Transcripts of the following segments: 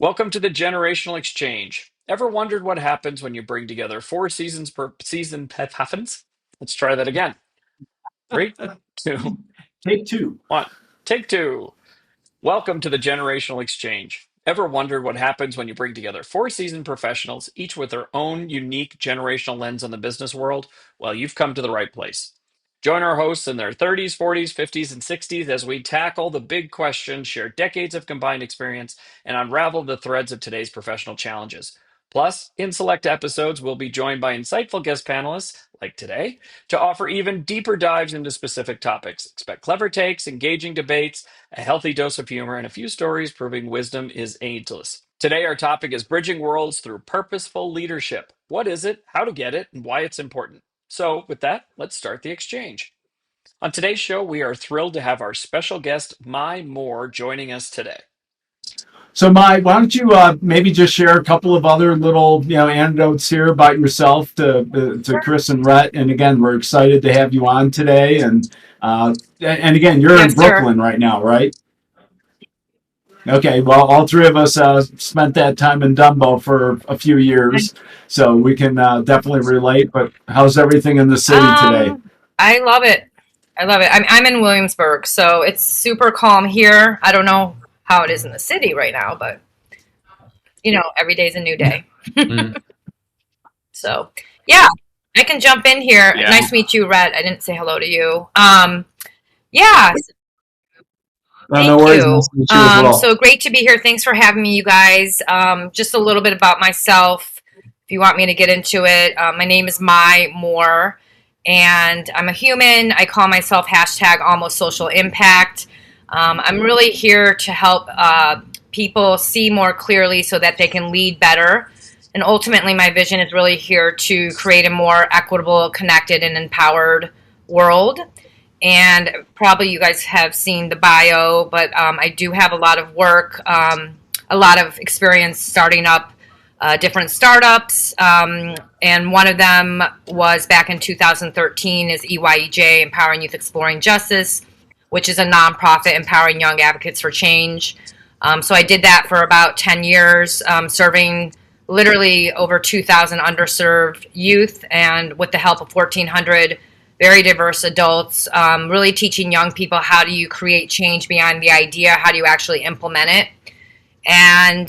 Welcome to the Generational Exchange. Ever wondered what happens when you bring together four seasons per season happens? Let's try that again. Three, two, Take two. one. Take two. Welcome to the Generational Exchange. Ever wondered what happens when you bring together four seasoned professionals, each with their own unique generational lens on the business world? Well, you've come to the right place. Join our hosts in their 30s, 40s, 50s, and 60s as we tackle the big questions, share decades of combined experience, and unravel the threads of today's professional challenges. Plus, in select episodes, we'll be joined by insightful guest panelists, like today, to offer even deeper dives into specific topics. Expect clever takes, engaging debates, a healthy dose of humor, and a few stories proving wisdom is ageless. Today, our topic is bridging worlds through purposeful leadership. What is it, how to get it, and why it's important? So, with that, let's start the exchange. On today's show, we are thrilled to have our special guest, Mai Moore, joining us today. So, Mai, why don't you maybe just share a couple of other little anecdotes here about yourself to Sure. Chris and Rhett. And again, we're excited to have you on today. And again, you're in Yes, sir. Brooklyn right now, right? Okay. Well, all three of us spent that time in Dumbo for a few years, so we can definitely relate. But how's everything in the city today? I love it. I love it. I'm in Williamsburg, so it's super calm here. I don't know how it is in the city right now, but every day's a new day. Mm. So, yeah, I can jump in here. Yeah. Nice to meet you, Rhett. I didn't say hello to you. Yeah, No, no thank worries. you. Nice to meet you as well. So great to be here. Thanks for having me, you guys. Just a little bit about myself, if you want me to get into it. My name is Mai Moore, and I'm a human. I call myself hashtag almost social impact. I'm really here to help people see more clearly so that they can lead better. And ultimately, my vision is really here to create a more equitable, connected, and empowered world. And probably you guys have seen the bio, but I do have a lot of work, a lot of experience starting up different startups. And one of them was back in 2013 is EYEJ, Empowering Youth Exploring Justice, which is a nonprofit empowering young advocates for change. So I did that for about 10 years, serving literally over 2,000 underserved youth, and with the help of 1,400 very diverse adults, really teaching young people how do you create change beyond the idea, how do you actually implement it. And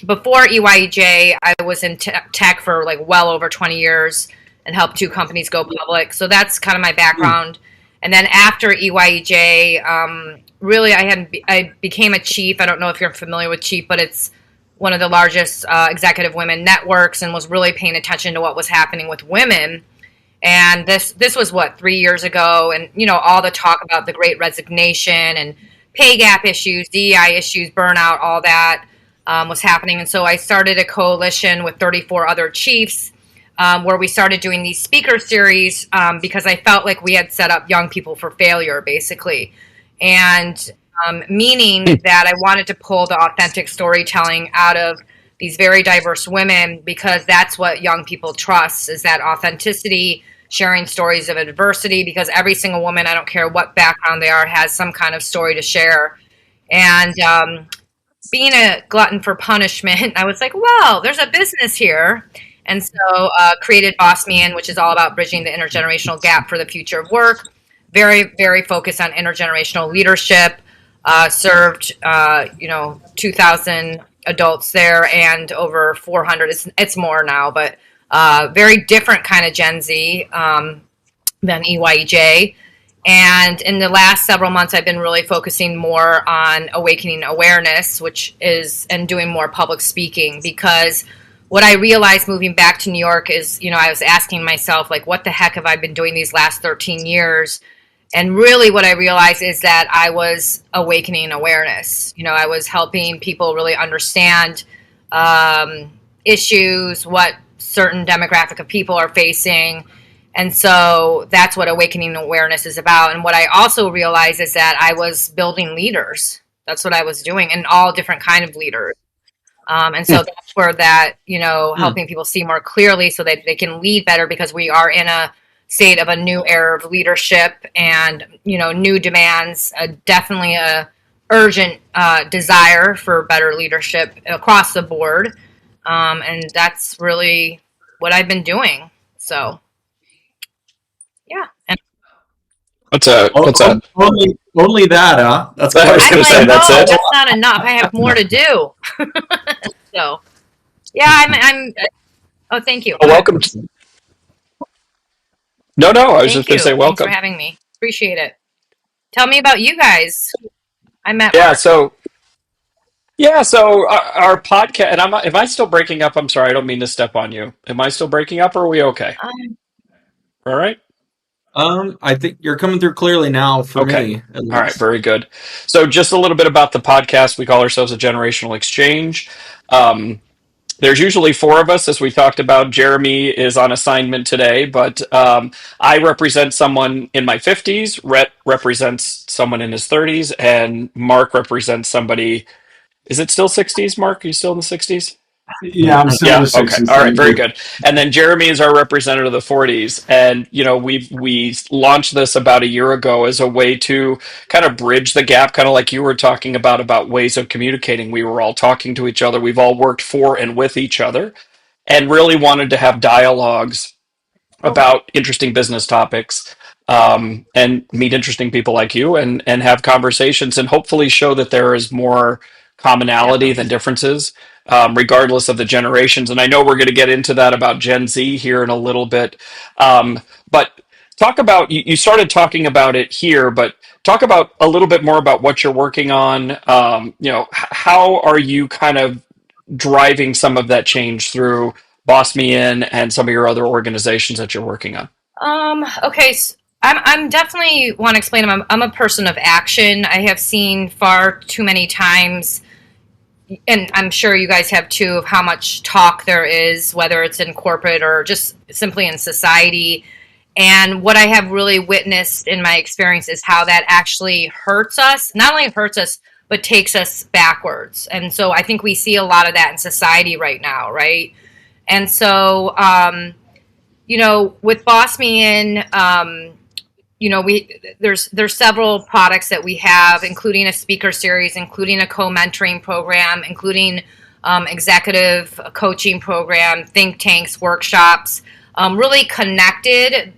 before EYEJ, I was in tech for like well over 20 years and helped two companies go public. So that's kind of my background. And then after EYEJ, really I became a chief. I don't know if you're familiar with Chief, but it's one of the largest executive women networks, and was really paying attention to what was happening with women. And this was what, 3 years ago, and all the talk about the Great Resignation and pay gap issues, DEI issues, burnout, all that was happening. And so I started a coalition with 34 other chiefs, where we started doing these speaker series, because I felt like we had set up young people for failure, basically. And meaning that I wanted to pull the authentic storytelling out of these very diverse women, because that's what young people trust, is that authenticity, sharing stories of adversity, because every single woman, I don't care what background they are, has some kind of story to share. And being a glutton for punishment, I was like, well, there's a business here. And so created Boss Man, which is all about bridging the intergenerational gap for the future of work. Very, very focused on intergenerational leadership. Served 2,000 adults there, and over 400. It's more now, but very different kind of Gen Z than EYEJ. And in the last several months, I've been really focusing more on awakening awareness, and doing more public speaking, because what I realized moving back to New York is, I was asking myself, like, what the heck have I been doing these last 13 years? And really what I realized is that I was awakening awareness. I was helping people really understand issues, what certain demographic of people are facing. And so that's what awakening awareness is about. And what I also realized is that I was building leaders. That's what I was doing, and all different kind of leaders. And so that's where that, helping people see more clearly so that they can lead better, because we are in a state of a new era of leadership and, new demands, definitely a urgent desire for better leadership across the board. And that's really what I've been doing. So, yeah. And What's that? Only that, huh? That's I quite was I'm going to say like, that's no, it. that's not enough. I have more to do. So, yeah, I'm. Oh, thank you. Well, welcome. No, I was just Thank going to you. say Thanks for welcome. having me. Appreciate it. Tell me about you guys. I met Yeah. Mark. So our podcast, and am I still breaking up? I'm sorry, I don't mean to step on you. Am I still breaking up, or are we okay? Um, All right. I think you're coming through clearly now for Okay. me, at All right. least. Very good. So just a little bit about the podcast. We call ourselves a generational exchange. Um, there's usually four of us, as we talked about. Jeremy is on assignment today, but I represent someone in my 50s. Rhett represents someone in his 30s, and Mark represents somebody. Is it still 60s, Mark? Are you still in the 60s? Yeah, I'm still in Yeah. the Okay. 60s. All right. Thank Very you. good. And then Jeremy is our representative of the 40s, and we launched this about a year ago as a way to kind of bridge the gap, kind of like you were talking about ways of communicating. We were all talking to each other. We've all worked for and with each other, and really wanted to have dialogues about interesting business topics, and meet interesting people like you, and have conversations, and hopefully show that there is more yeah. commonality than differences, regardless of the generations. And I know we're going to get into that about Gen Z here in a little bit, but talk about you started talking about it here, but talk about a little bit more about what you're working on. How are you kind of driving some of that change through Boss Me In and some of your other organizations that you're working on? Okay. So I'm definitely want to explain. I'm a person of action. I have seen far too many times, and I'm sure you guys have too, of how much talk there is, whether it's in corporate or just simply in society. And what I have really witnessed in my experience is how that actually hurts us. Not only hurts us, but takes us backwards. And so I think we see a lot of that in society right now, right? And so, with Boss Me In, we there's several products that we have, including a speaker series, including a co-mentoring program, including executive coaching program, think tanks, workshops, really connected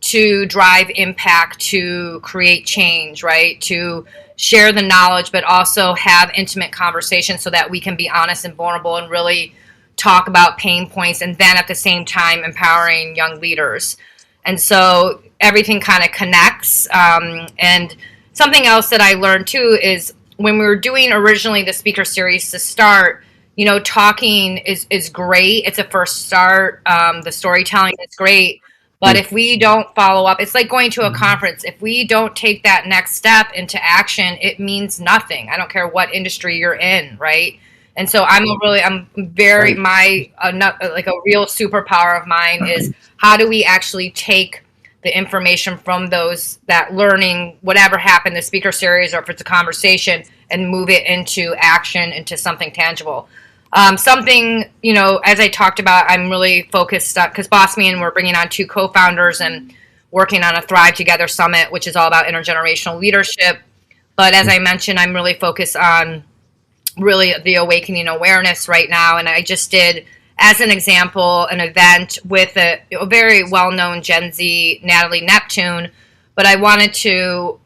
to drive impact, to create change, right? To share the knowledge, but also have intimate conversations so that we can be honest and vulnerable and really talk about pain points, and then at the same time empowering young leaders. And so everything kind of connects. And something else that I learned too is when we were doing originally the speaker series to start, talking is great. It's a first start. The storytelling is great. But if we don't follow up, it's like going to a conference. If we don't take that next step into action, it means nothing. I don't care what industry you're in, right? And so I'm very, like a real superpower of mine is how do we actually take the information from those, that learning, whatever happened, the speaker series, or if it's a conversation, and move it into action, into something tangible. Something, as I talked about, I'm really focused on, because Boss Me and we're bringing on 2 co-founders and working on a Thrive Together Summit, which is all about intergenerational leadership. But as I mentioned, I'm really focused on really the awakening awareness right now. And I just did, as an example, an event with a very well-known Gen Z, Natalie Neptune, but I wanted to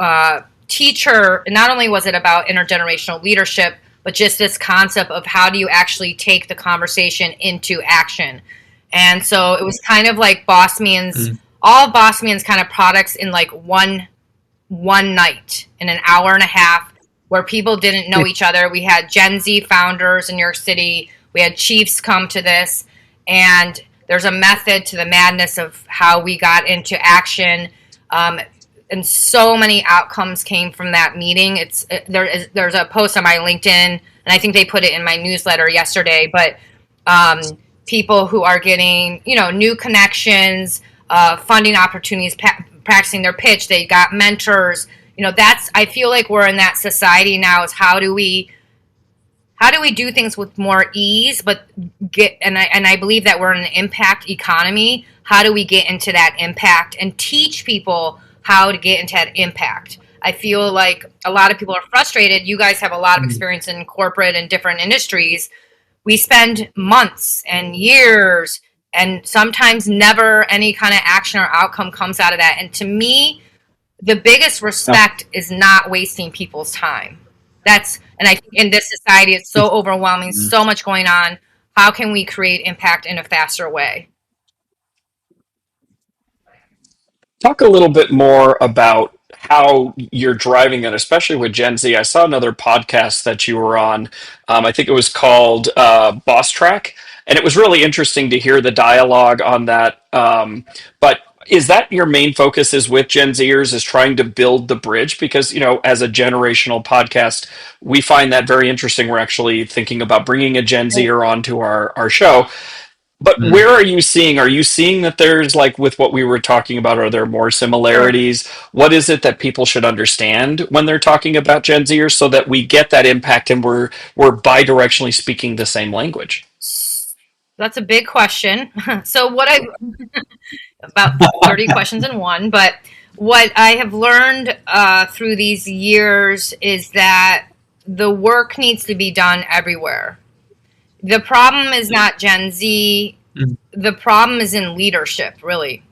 teach her, not only was it about intergenerational leadership, but just this concept of how do you actually take the conversation into action. And so it was kind of like Boss Means, all of Boss Means kind of products in like one night, in an hour and a half, where people didn't know each other. We had Gen Z founders in New York City. We had chiefs come to this. And there's a method to the madness of how we got into action. And so many outcomes came from that meeting. There's a post on my LinkedIn, and I think they put it in my newsletter yesterday. But people who are getting, new connections, funding opportunities, practicing their pitch. They got mentors. I feel like we're in that society now, is how do we do things with more ease, but I believe that we're in an impact economy. How do we get into that impact and teach people how to get into that impact? I feel like a lot of people are frustrated. You guys have a lot of experience in corporate and different industries. We spend months and years and sometimes never any kind of action or outcome comes out of that. And to me, the biggest respect is not wasting people's time. And I think in this society, it's so overwhelming, so much going on. How can we create impact in a faster way? Talk a little bit more about how you're driving it, especially with Gen Z. I saw another podcast that you were on. I think it was called Boss Track, and it was really interesting to hear the dialogue on that. But is that your main focus is with Gen Zers is trying to build the bridge? Because, as a generational podcast, we find that very interesting. We're actually thinking about bringing a Gen Zer onto our show. But where are you seeing? Are you seeing that there's like with what we were talking about, are there more Sure. similarities? What is it that people should understand when they're talking about Gen Zers so that we get that impact and we're bi-directionally speaking the same language? That's a big question. So about 30 questions in one, but what I have learned through these years is that the work needs to be done everywhere. The problem is not Gen Z. The problem is in leadership, really.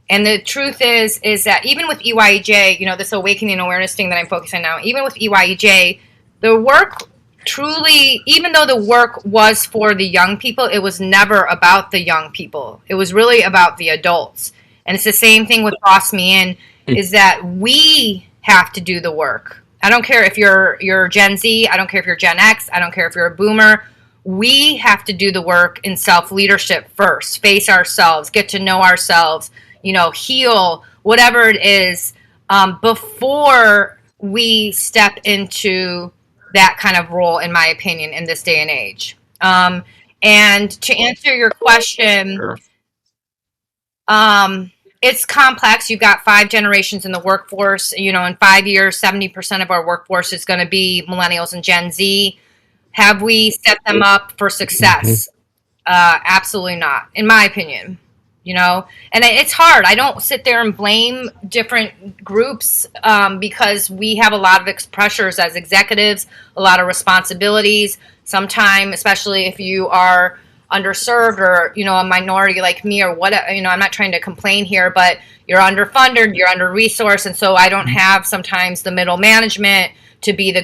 And the truth is that even with EYEJ, this awakening awareness thing that I'm focusing on now, even with EYEJ, the work truly, even though the work was for the young people, it was never about the young people. It was really about the adults. And it's the same thing with Boss Me In, is that we have to do the work. I don't care if you're Gen Z, I don't care if you're Gen X, I don't care if you're a boomer. We have to do the work in self-leadership first, face ourselves, get to know ourselves, heal, whatever it is, before we step into that kind of role, in my opinion, in this day and age. And to answer your question, it's complex. You've got 5 generations in the workforce. In 5 years, 70% of our workforce is going to be millennials and Gen Z. Have we set them up for success? Absolutely not, in my opinion. And it's hard. I don't sit there and blame different groups because we have a lot of pressures as executives, a lot of responsibilities. Sometimes, especially if you are underserved or a minority like me or whatever. I'm not trying to complain here, but you're underfunded, you're under resourced, and so I don't have sometimes the middle management to be the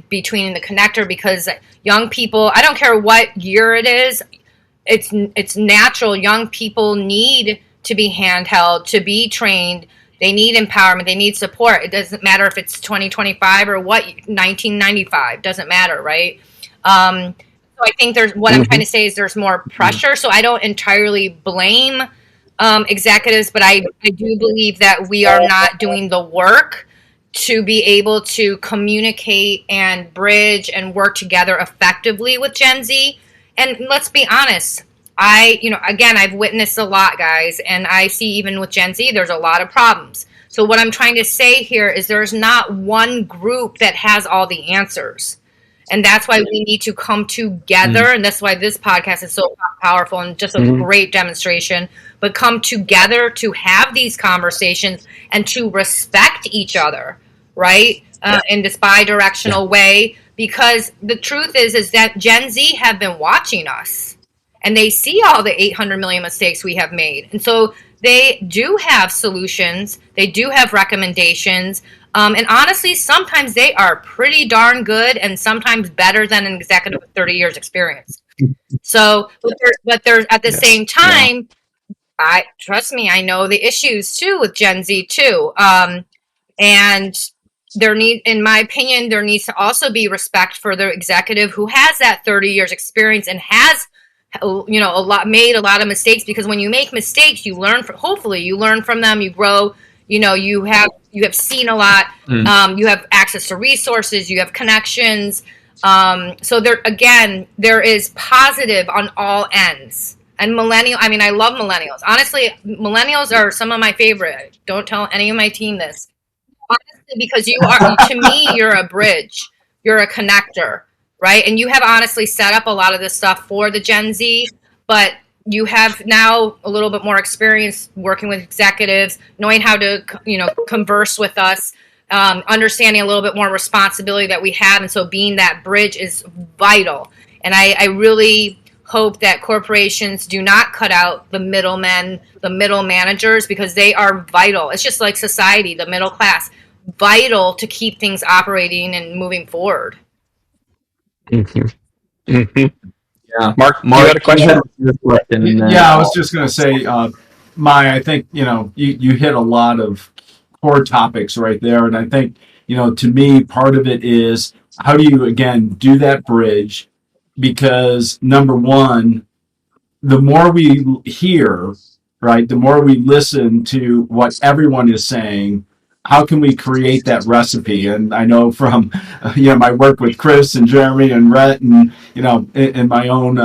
between the connector, because young people, I don't care what year it is, it's natural. Young people need to be handheld, to be trained. They need empowerment. They need support. It doesn't matter if it's 2025 or 1995. Doesn't matter, right? So I think what I'm trying to say is there's more pressure. So I don't entirely blame executives, but I do believe that we are not doing the work to be able to communicate and bridge and work together effectively with Gen Z. And let's be honest, I've witnessed a lot, guys, and I see even with Gen Z, there's a lot of problems. So what I'm trying to say here is there's not one group that has all the answers. And that's why we need to come together. And that's why this podcast is so powerful and just a great demonstration. But come together to have these conversations and to respect each other, right? In this bi-directional way. Because the truth is that Gen Z have been watching us. And they see all the 800 million mistakes we have made. And so they do have solutions. They do have recommendations. And honestly, sometimes they are pretty darn good and sometimes better than an executive with 30 years experience. So, but there's at the same time, trust me, I know the issues too with Gen Z too. And in my opinion, there needs to also be respect for the executive who has that 30 years experience and has, made a lot of mistakes, because when you make mistakes, you learn hopefully you learn from them, you grow, you have seen a lot, you have access to resources, you have connections. So there is positive on all ends. And I love millennials. Honestly, millennials are some of my favorite. Don't tell any of my team this. Honestly, because to me, you're a bridge. You're a connector, right? And you have honestly set up a lot of this stuff for the Gen Z, but you have now a little bit more experience working with executives, knowing how to, converse with us. understanding a little bit more responsibility that we have. And so being that bridge is vital. And I really hope that corporations do not cut out the middlemen, the middle managers, because they are vital. It's just like society, the middle class, vital to keep things operating and moving forward. Mm-hmm. Mm-hmm. Yeah. Mark, you had a question? Yeah, I was just going to say, Mai, I think, you hit a lot of core topics right there. And I think, to me, part of it is how do you, again, do that bridge? Because number one, the more we hear, right, the more we listen to what everyone is saying, how can we create that recipe? And I know from, my work with Chris and Jeremy and Rhett and, in my own,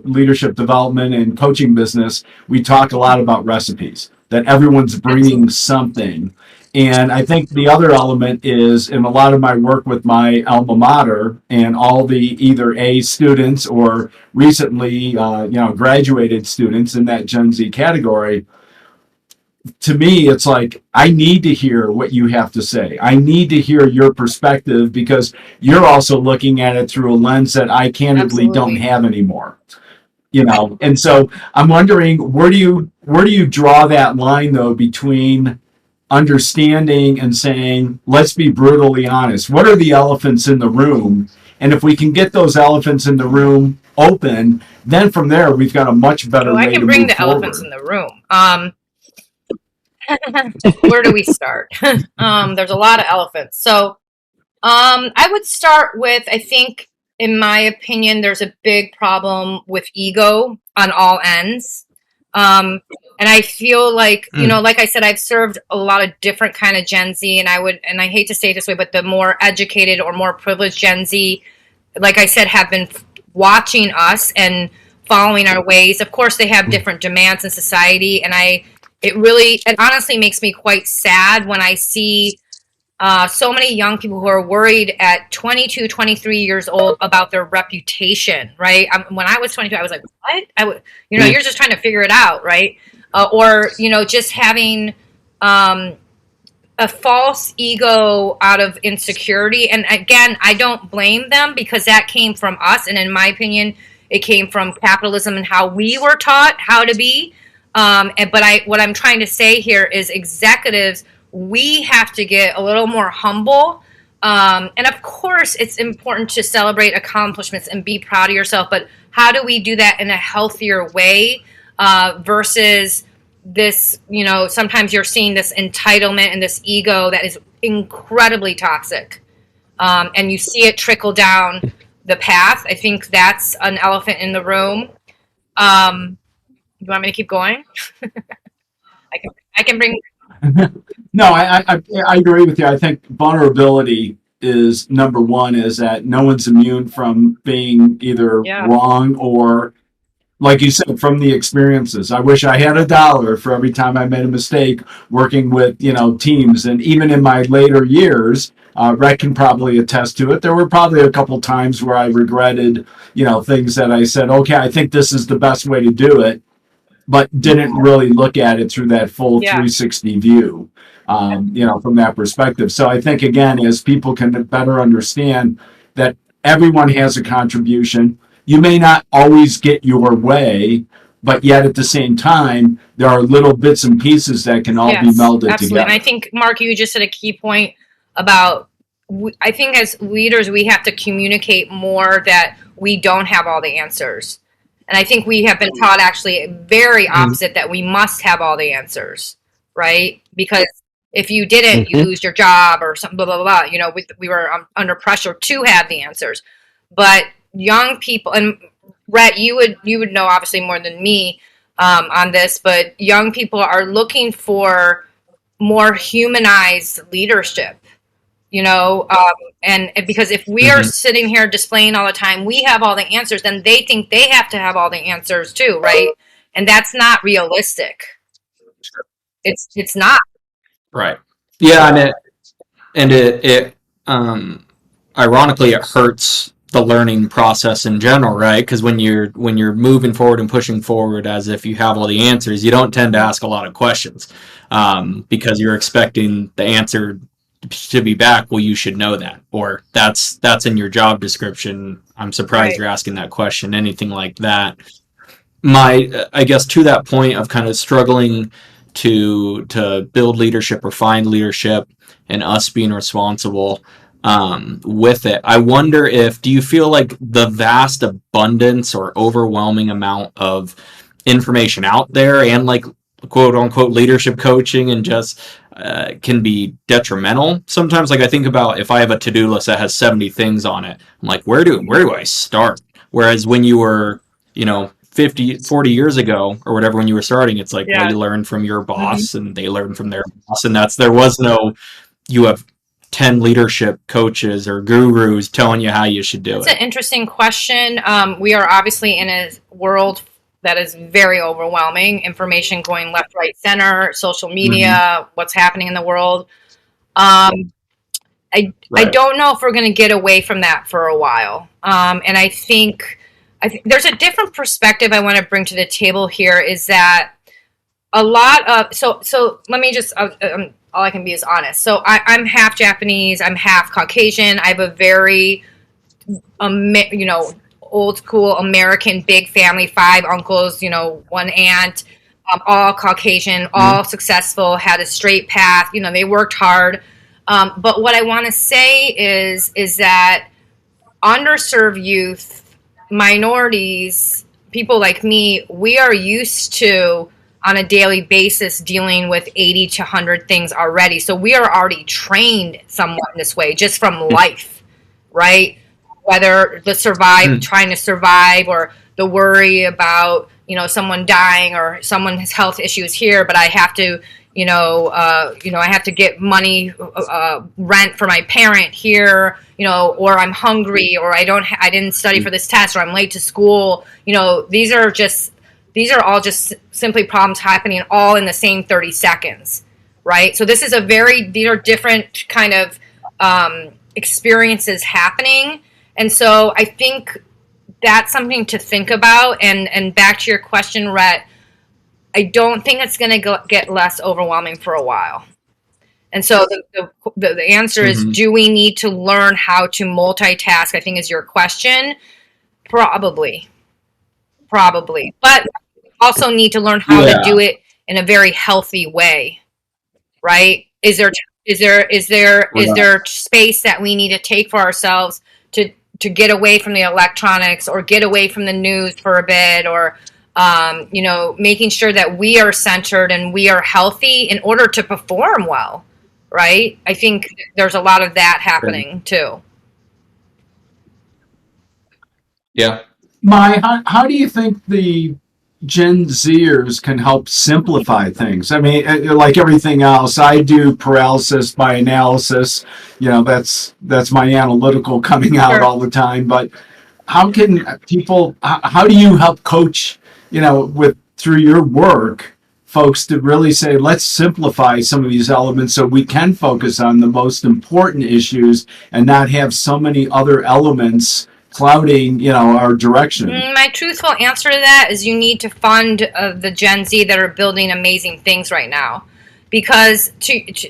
leadership development and coaching business, we talk a lot about recipes, that everyone's bringing something. And I think the other element is in a lot of my work with my alma mater and all the either A students or recently, graduated students in that Gen Z category, to me, it's like, I need to hear what you have to say. I need to hear your perspective because you're also looking at it through a lens that I candidly don't have anymore. And so I'm wondering, where do you draw that line though between understanding and saying, let's be brutally honest. What are the elephants in the room? And if we can get those elephants in the room open, then from there, we've got a much better way to move forward. I can bring the elephants in the room. Where do we start? There's a lot of elephants. So I would start with, I think, in my opinion, there's a big problem with ego on all ends. And I feel like, like I said, I've served a lot of different kind of Gen Z, and I hate to say it this way, but the more educated or more privileged Gen Z, like I said, have been watching us and following our ways. Of course, they have different demands in society, and it honestly makes me quite sad when I see so many young people who are worried at 22, 23 years old about their reputation, right? When I was 22, I was like, what? You're just trying to figure it out, right? Or just having a false ego out of insecurity. And again, I don't blame them because that came from us. And in my opinion, it came from capitalism and how we were taught how to be. What I'm trying to say here is executives, we have to get a little more humble. And of course, it's important to celebrate accomplishments and be proud of yourself. But how do we do that in a healthier way versus this, sometimes you're seeing this entitlement and this ego that is incredibly toxic. And you see it trickle down the path. I think that's an elephant in the room. You want me to keep going? I can bring. No, I agree with you. I think vulnerability is number one, is that no one's immune from being either wrong or, like you said, from the experiences. I wish I had $1 for every time I made a mistake working with, teams. And even in my later years, Rhett can probably attest to it. There were probably a couple times where I regretted, things that I said, okay, I think this is the best way to do it, but didn't really look at it through that full 360 view, from that perspective. So I think, again, as people can better understand that everyone has a contribution, you may not always get your way, but yet at the same time, there are little bits and pieces that can all be melded together. And I think, Mark, you just said a key point about, I think as leaders, we have to communicate more that we don't have all the answers. And I think we have been taught actually very opposite, that we must have all the answers, right? Because if you didn't, you lose your job or something, blah, blah, blah. We were under pressure to have the answers. But young people, and Rhett, you would know obviously more than me on this, but young people are looking for more humanized leadership. And because if we are sitting here displaying all the time, we have all the answers, then they think they have to have all the answers too, right? And that's not realistic. It's not. Right. Yeah, and it ironically, it hurts the learning process in general, right? Because when you're moving forward and pushing forward as if you have all the answers, you don't tend to ask a lot of questions because you're expecting the answer to be back, well, you should know that, or that's in your job description. I'm surprised Right. you're asking that question. Anything like that. I guess to that point of kind of struggling to build leadership or find leadership, and us being responsible with it. I wonder if, do you feel like the vast abundance or overwhelming amount of information out there, and like quote unquote leadership coaching, and just can be detrimental sometimes? Like, I think about if I have a to-do list that has 70 things on it, I'm like, where do I start? Whereas when you were, 40 years ago or whatever, when you were starting, it's like, well, Yeah. you learn from your boss and they learn from their boss, and there was no, you have 10 leadership coaches or gurus telling you how you should do That's it. an interesting question. We are obviously in a world that is very overwhelming. Information going left, right, center, social media, what's happening in the world. I don't know if we're going to get away from that for a while. And I think there's a different perspective I want to bring to the table here, is that a lot of, so let me just, all I can be is honest. So I'm half Japanese, I'm half Caucasian. I have a very, old school American big family, 5 uncles, 1 aunt, all Caucasian, all successful, had a straight path, they worked hard. But what I want to say is that underserved youth, minorities, people like me, we are used to on a daily basis dealing with 80 to 100 things already. So we are already trained somewhat in this way, just from life, right? Whether trying to survive, or the worry about, someone dying, or someone has health issues here, but I have to, I have to get money, rent for my parent here, or I'm hungry, or I didn't study for this test, or I'm late to school. These are all just simply problems happening all in the same 30 seconds, right? So these are different kind of experiences happening. And so I think that's something to think about. And back to your question, Rhett, I don't think it's going to get less overwhelming for a while. And so the answer is, do we need to learn how to multitask, I think is your question. Probably. But also need to learn how to do it in a very healthy way, right? Is there space that we need to take for ourselves to get away from the electronics, or get away from the news for a bit, or making sure that we are centered and we are healthy in order to perform well, right? I think there's a lot of that happening too. Yeah. Mai, how do you think the Gen Zers can help simplify things? I mean, like everything else, I do paralysis by analysis. That's my analytical coming out all the time. But how can people? How do you help coach? Through your work, folks, to really say, let's simplify some of these elements so we can focus on the most important issues and not have so many other elements clouding, our direction. My truthful answer to that is you need to fund the Gen Z that are building amazing things right now. Because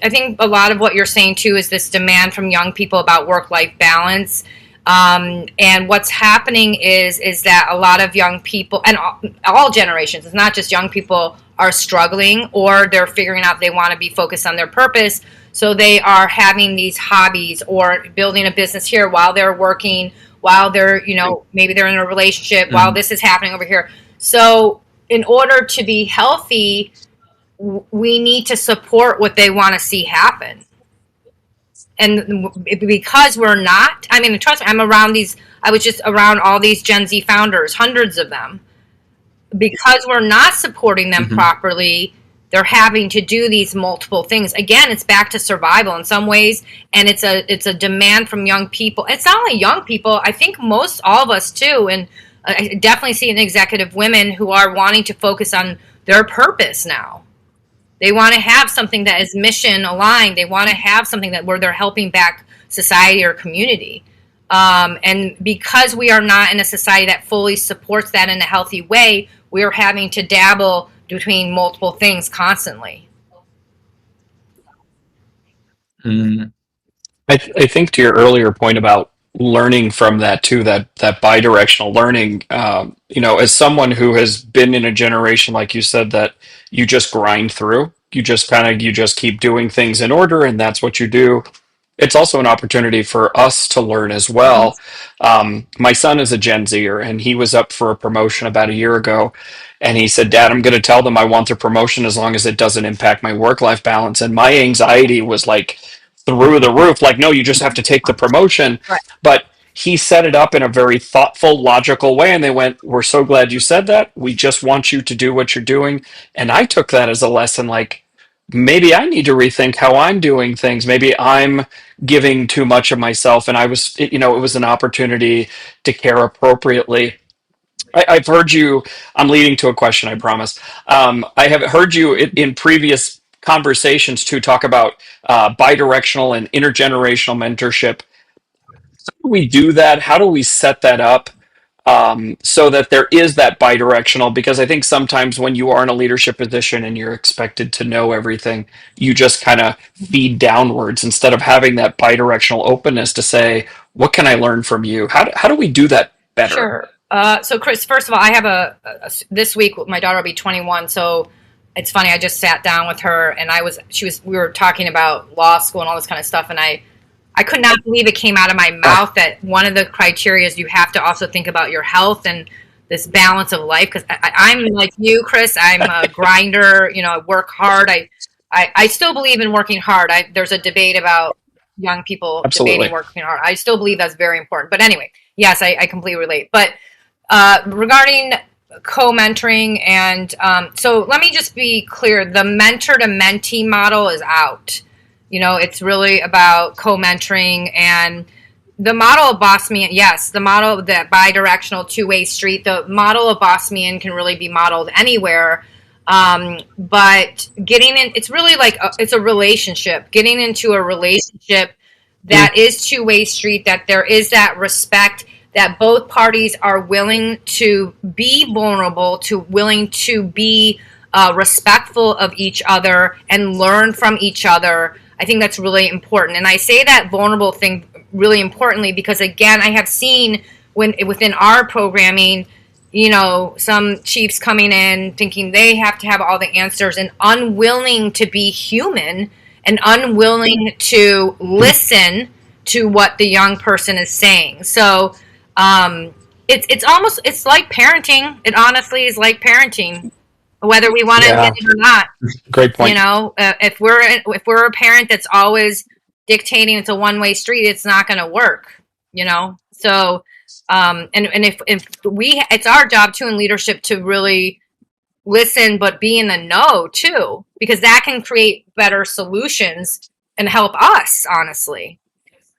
I think a lot of what you're saying too is this demand from young people about work-life balance. And what's happening is that a lot of young people, and all generations, it's not just young people, are struggling, or they're figuring out they want to be focused on their purpose. So they are having these hobbies, or building a business here while they're working, while they're, maybe they're in a relationship, while this is happening over here. So in order to be healthy, we need to support what they want to see happen. And because we're not, I mean, trust me, I was just around all these Gen Z founders, hundreds of them. Because we're not supporting them properly, they're having to do these multiple things. Again, it's back to survival in some ways, and it's a demand from young people. It's not only young people, I think all of us too, and I definitely see an executive women who are wanting to focus on their purpose now. They want to have something that is mission aligned. They want to have something where they're helping back society or community. And because we are not in a society that fully supports that in a healthy way, we're having to dabble between multiple things constantly. I think to your earlier point about learning from that too, that bi-directional learning, as someone who has been in a generation, like you said, that you just grind through, you just keep doing things in order, and that's what you do. It's also an opportunity for us to learn as Mhm. well. My son is a Gen Zer, and he was up for a promotion about a year ago. And he said, Dad, I'm going to tell them I want their promotion as long as it doesn't impact my work life balance. And my anxiety was like through the roof. Like, no, you just have to take the promotion. Right. But he set it up in a very thoughtful, logical way. And they went, We're so glad you said that. We just want you to do what you're doing. And I took that as a lesson like, maybe I need to rethink how I'm doing things. Maybe I'm giving too much of myself. And it was an opportunity to care appropriately. I've heard you. I'm leading to a question, I promise. I have heard you in previous conversations to talk about bidirectional and intergenerational mentorship. How do we do that? How do we set that up so that there is that bidirectional? Because I think sometimes when you are in a leadership position and you're expected to know everything, you just kind of feed downwards instead of having that bidirectional openness to say, "What can I learn from you?" How do we do that better? Sure. So Chris, first of all, I have this week my daughter will be 21, so it's funny. I just sat down with her and we were talking about law school and all this kind of stuff, and I could not believe it came out of my mouth that one of the criteria is you have to also think about your health and this balance of life. Because I'm like you, Chris. I'm a grinder. I work hard. I still believe in working hard. There's a debate about young people debating Absolutely. working hard. I still believe that's very important. But anyway, yes, I completely relate. But regarding co-mentoring so let me just be clear: the mentor to mentee model is out. It's really about co-mentoring and the model of Boss Man. Yes, the model of that bi-directional two-way street. The model of Boss Man can really be modeled anywhere. But getting in, it's really like it's a relationship. Getting into a relationship that is two-way street. That there is that respect. That both parties are willing to be vulnerable, willing to be respectful of each other and learn from each other. I think that's really important. And I say that vulnerable thing really importantly because, again, I have seen within our programming, some chiefs coming in thinking they have to have all the answers and unwilling to be human and unwilling to listen to what the young person is saying. So it's like parenting. It honestly is like parenting, whether we want to admit Yeah, it or not. great point. If we're a parent that's always dictating it's a one-way street, it's not going to work. So and if we, it's our job too in leadership to really listen, but be in the know too, because that can create better solutions and help us honestly.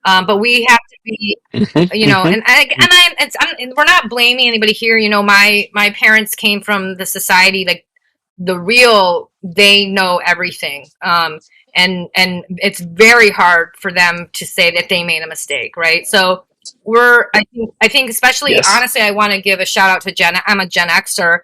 But we have to be, we're not blaming anybody here. My parents came from the society, like they know everything. And it's very hard for them to say that they made a mistake, right? So I think especially Yes. honestly, I want to give a shout out to Gen. I'm a Gen Xer.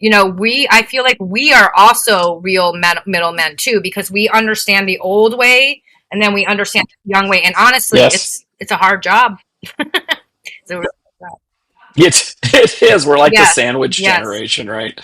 I feel like we are also real middlemen too, because we understand the old way and then we understand the young way. And honestly, Yes. it's a hard job. It's a really hard job. It is. We're like the Yes, sandwich yes. generation, right?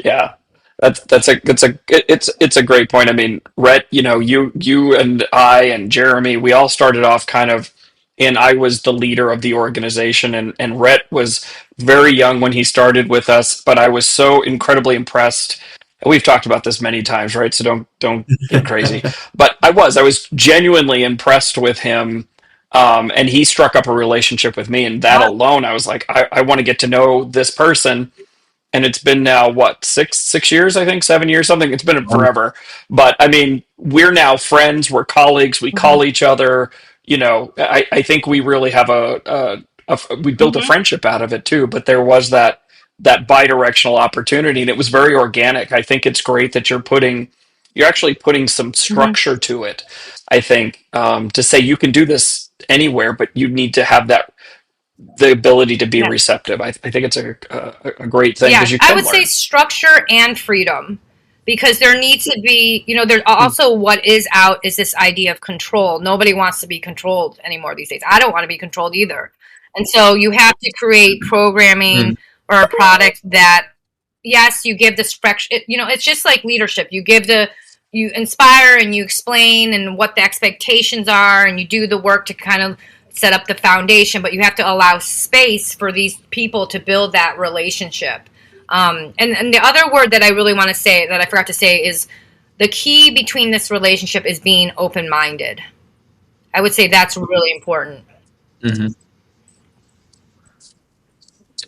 Yeah. It's a great point. I mean, Rhett, you and I and Jeremy, we all started off kind of, and I was the leader of the organization, and Rhett was very young when he started with us, but I was so incredibly impressed. And we've talked about this many times, right? So don't get crazy. But I was genuinely impressed with him. And he struck up a relationship with me, and that Well, alone, I was like, I want to get to know this person. And it's been now what, six years, I think, 7 years, something. It's been forever. But I mean, we're now friends, we're colleagues, we mhm, call each other. I think we really have we built a mhm, friendship out of it too. But there was that bi-directional opportunity, and it was very organic. I think it's great that you're actually putting some mhm. structure to it. I think to say you can do this anywhere, but you need to have the ability to be Yes. receptive. I think it's a great thing because Yes, you I can would say learn. structure and freedom. because there needs to be, there's also what is out is this idea of control. Nobody wants to be controlled anymore these days. I don't want to be controlled either. And so you have to create programming or a product that, yes, you give the structure, it's just like leadership. You inspire and you explain and what the expectations are, and you do the work to kind of set up the foundation, but you have to allow space for these people to build that relationship. And the other word that I really want to say that I forgot to say is the key between this relationship is being open-minded. I would say that's really important. Mm-hmm.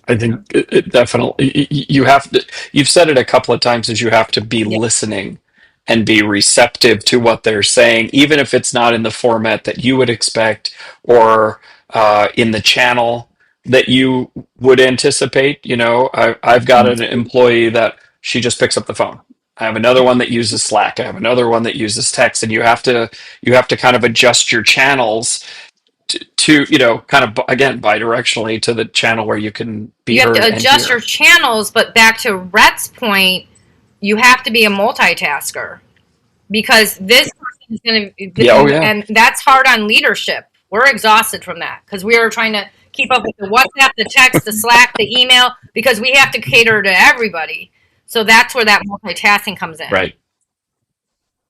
I think it definitely, you've said it a couple of times, is you have to be listening and be receptive to what they're saying, even if it's not in the format that you would expect or in the channel that you would anticipate. I've got an employee that she just picks up the phone. I have another one that uses Slack. I have another one that uses text, and you have to kind of adjust your channels to kind of, again, bi-directionally to the channel where you can be heard. You have to adjust your channels, but back to Rhett's point, you have to be a multitasker, because this person is going to, and that's hard on leadership. We're exhausted from that because we are trying to keep up with the WhatsApp, the text, the Slack, the email, because we have to cater to everybody. So that's where that multitasking comes in. Right.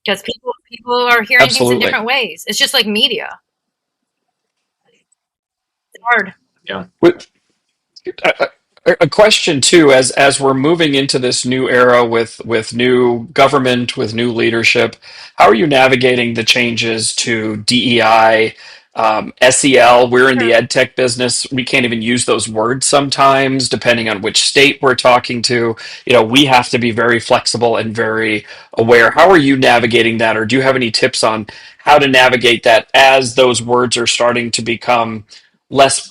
Because people are hearing things in different ways. It's just like media. It's hard. Yeah. A question too, as we're moving into this new era with new government, with new leadership, how are you navigating the changes to DEI, SEL? We're in the ed tech business. We can't even use those words sometimes, depending on which state we're talking to. We have to be very flexible and very aware. How are you navigating that, or do you have any tips on how to navigate that as those words are starting to become less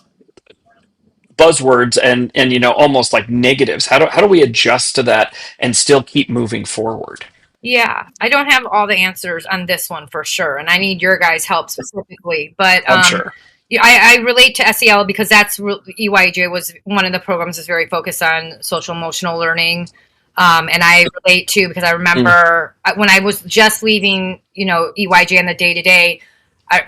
buzzwords and almost like negatives? How do we adjust to that and still keep moving forward? Yeah, I don't have all the answers on this one for sure, and I need your guys' help specifically. But I'm sure. I relate to SEL because that's EYEJ was one of the programs that's very focused on social emotional learning, and I relate to because I remember when I was just leaving, EYEJ on the day-to-day.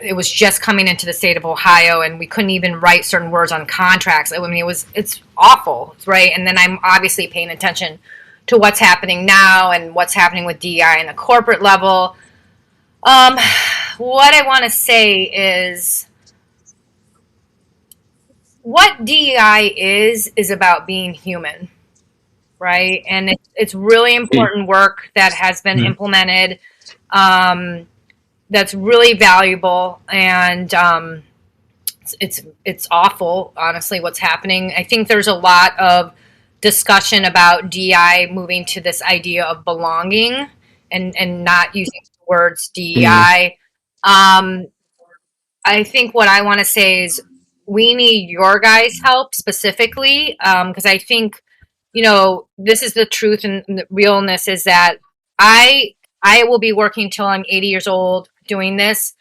It was just coming into the state of Ohio, and we couldn't even write certain words on contracts. I mean, it's awful, right? And then I'm obviously paying attention to what's happening now and what's happening with DEI in the corporate level. What I want to say is what DEI is about being human, right? And it's really important work that has been implemented. That's really valuable, and it's awful, honestly, what's happening. I think there's a lot of discussion about DEI moving to this idea of belonging and not using the words DEI. I think what I want to say is we need your guys' help specifically, because I think, this is the truth, and the realness is that I will be working till I'm 80 years old doing this.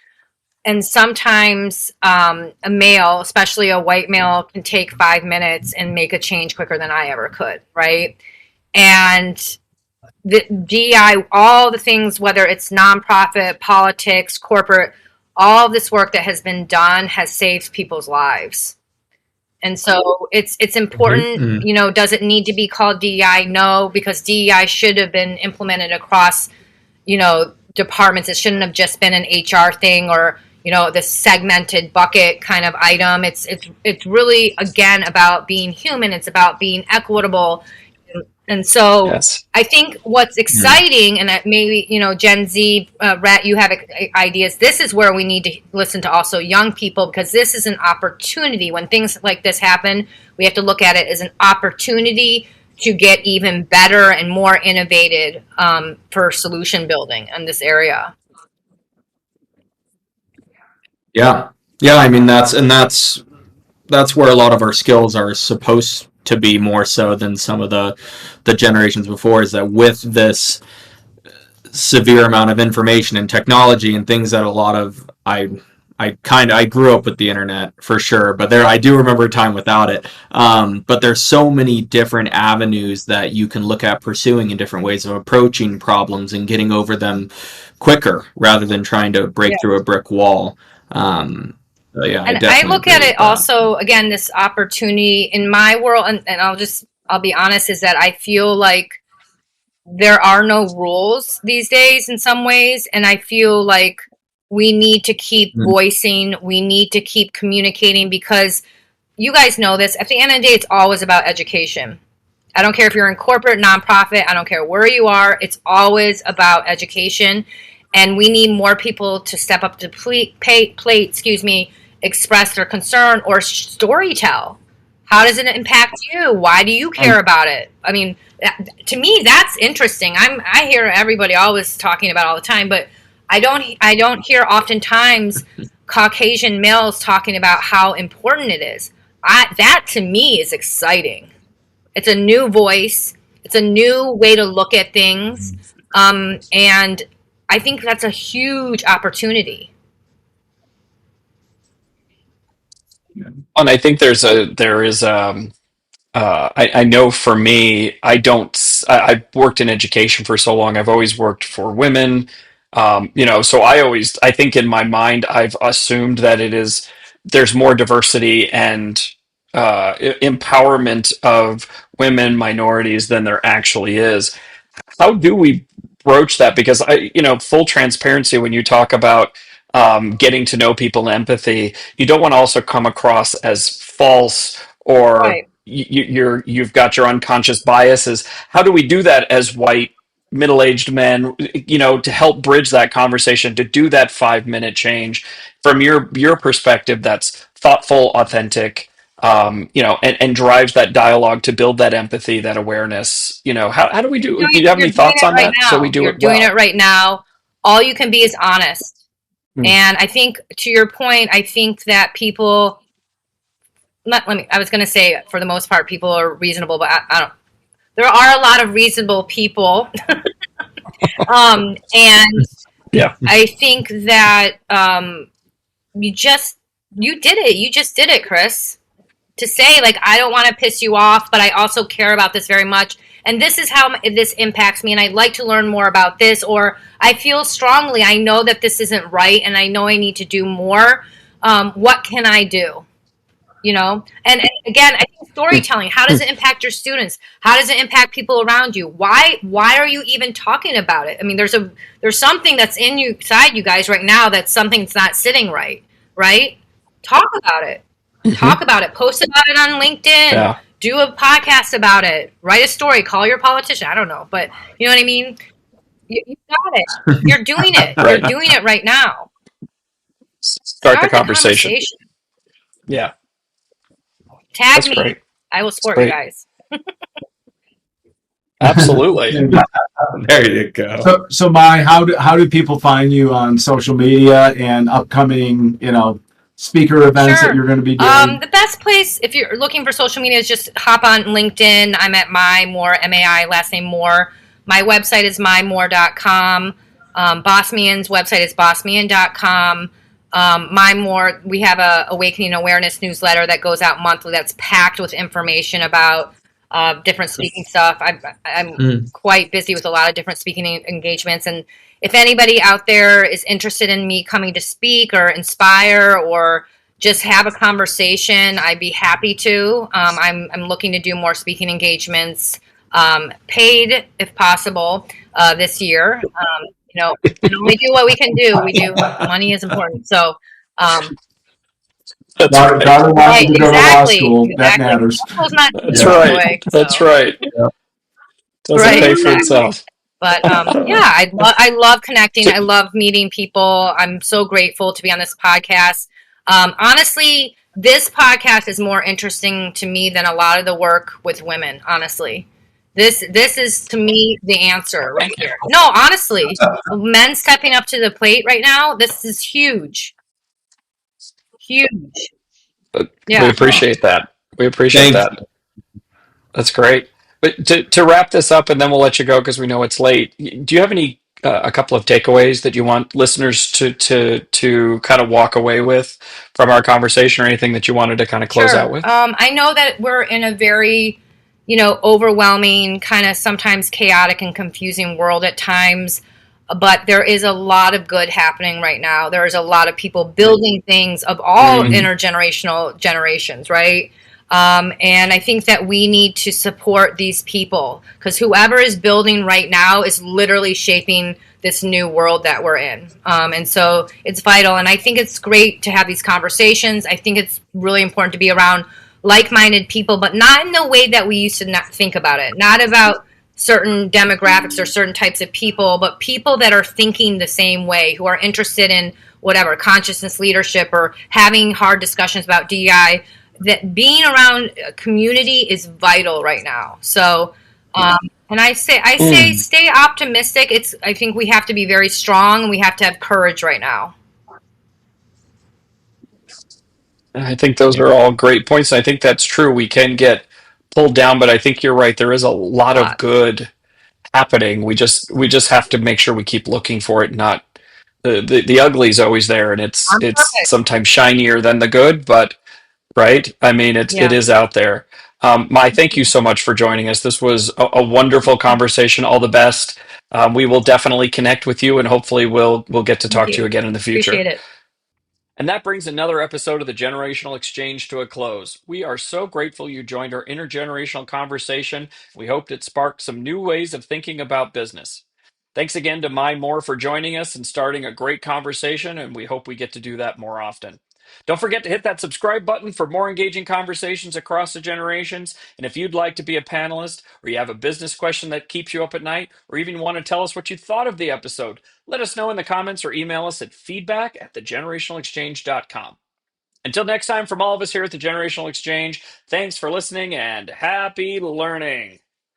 And sometimes a male, especially a white male, can take 5 minutes and make a change quicker than I ever could, right? And the DEI, all the things, whether it's nonprofit, politics, corporate, all of this work that has been done has saved people's lives. And so it's important, does it need to be called DEI? No, because DEI should have been implemented across departments. It shouldn't have just been an HR thing or, this segmented bucket kind of item. It's really, again, about being human. It's about being equitable. And so I think what's exciting, and that maybe, Gen Z, Rhett, you have ideas. This is where we need to listen to also young people, because this is an opportunity. When things like this happen, we have to look at it as an opportunity to get even better and more innovative for solution building in this area. Yeah. I mean, that's where a lot of our skills are supposed to be, more so than some of the generations before, is that with this severe amount of information and technology and things that a lot of, I I grew up with the internet for sure, but I do remember a time without it. But there's so many different avenues that you can look at pursuing in different ways of approaching problems and getting over them quicker rather than trying to break through a brick wall. So yeah, and I look at it also, again, this opportunity in my world, and I'll be honest, is that I feel like there are no rules these days in some ways, and I feel like we need to keep voicing, we need to keep communicating, because you guys know this, at the end of the day, it's always about education. I don't care if you're in corporate, nonprofit, I don't care where you are, it's always about education, and we need more people to step up to plate, express their concern or storytell. How does it impact you? Why do you care about it? I mean, to me, that's interesting. I hear everybody always talking about it all the time, but I don't hear oftentimes Caucasian males talking about how important it is. That to me is exciting. It's a new voice. It's a new way to look at things, and I think that's a huge opportunity. And I think I know for me, I've worked in education for so long. I've always worked for women. So I think in my mind, I've assumed that there's more diversity and empowerment of women, minorities than there actually is. How do we broach that? Because full transparency, when you talk about getting to know people and empathy, you don't want to also come across as false or Right. you've got your unconscious biases. How do we do that as white middle-aged men, to help bridge that conversation, to do that 5-minute change from your perspective that's thoughtful, authentic, and drives that dialogue to build that empathy, that awareness. How do we do? Do you have any thoughts on that? Now. So we do You're it doing well. it right now. All you can be is honest. And I think, to your point, I think that people, I was going to say, for the most part, people are reasonable, but I don't. There are a lot of reasonable people, and Yeah. I think that you just did it, Chris. To say, like, I don't want to piss you off, but I also care about this very much, and this is how this impacts me, and I'd like to learn more about this, or I feel strongly, I know that this isn't right, and I know I need to do more. What can I do? And again, I think storytelling, how does it impact your students? How does it impact people around you? Why are you even talking about it? I mean, there's something that's inside you guys right now, that's something that's not sitting right? Talk about it. Talk about it. Post about it on LinkedIn. Yeah. Do a podcast about it. Write a story. Call your politician. I don't know, but you know what I mean? You got it. You're doing it. Right. You're doing it right now. Start the conversation. Yeah. Tag That's me. Great. I will support you guys. Absolutely. There you go. So Mai, how do people find you on social media and upcoming, speaker events that you're going to be doing? The best place, if you're looking for social media, is just hop on LinkedIn. I'm at Mai Moore, M-A-I, last name Moore. My website is maimoore.com. Bossmian's website is bossmian.com. Mai Moore, we have a Awakening Awareness newsletter that goes out monthly that's packed with information about different speaking stuff. I'm quite busy with a lot of different speaking engagements, and if anybody out there is interested in me coming to speak or inspire or just have a conversation, I'd be happy to. I'm looking to do more speaking engagements, paid if possible, this year. We only do what we can do. Money is important. So, That's right. Exactly. That matters. That's right. That's right. Yeah. Doesn't pay for itself. But I love connecting. I love meeting people. I'm so grateful to be on this podcast. Honestly, this podcast is more interesting to me than a lot of the work with women. Honestly, this is to me the answer right here. No, honestly, men stepping up to the plate right now. This is huge. Huge. Yeah. We appreciate that. That's great. But to wrap this up, and then we'll let you go because we know it's late. Do you have any a couple of takeaways that you want listeners to kind of walk away with from our conversation, or anything that you wanted to kind of close out Sure. with? I know that we're in a very, overwhelming, kind of sometimes chaotic and confusing world at times, but there is a lot of good happening right now. There is a lot of people building things of all Mhm. intergenerational generations, right? And I think that we need to support these people, because whoever is building right now is literally shaping this new world that we're in. And so it's vital. And I think it's great to have these conversations. I think it's really important to be around like-minded people, but not in the way that we used to not think about it. Not about certain demographics or certain types of people, but people that are thinking the same way, who are interested in whatever consciousness leadership or having hard discussions about DEI. That being around a community is vital right now. So, and I say, Mm. stay optimistic. I think we have to be very strong, and we have to have courage right now. I think those are all great points. I think that's true. We can get pulled down, but I think you're right. There is a A lot of lot. good happening. We just have to make sure we keep looking for it. Not the ugly is always there, and it's Perfect. sometimes shinier than the good. But right, I mean, it Yeah. is out there. Mai, thank you so much for joining us. This was a wonderful conversation. All the best. We will definitely connect with you, and hopefully we'll get to Thank talk to you you. again in the future. Appreciate it. And that brings another episode of the Generational Exchange to a close. We are so grateful you joined our intergenerational conversation. We hoped it sparked some new ways of thinking about business. Thanks again to Mai Moore for joining us and starting a great conversation, and we hope we get to do that more often. Don't forget to hit that subscribe button for more engaging conversations across the generations. And if you'd like to be a panelist, or you have a business question that keeps you up at night, or even want to tell us what you thought of the episode, let us know in the comments or email us at feedback@thegenerationalexchange.com. Until next time, from all of us here at the Generational Exchange, thanks for listening and happy learning.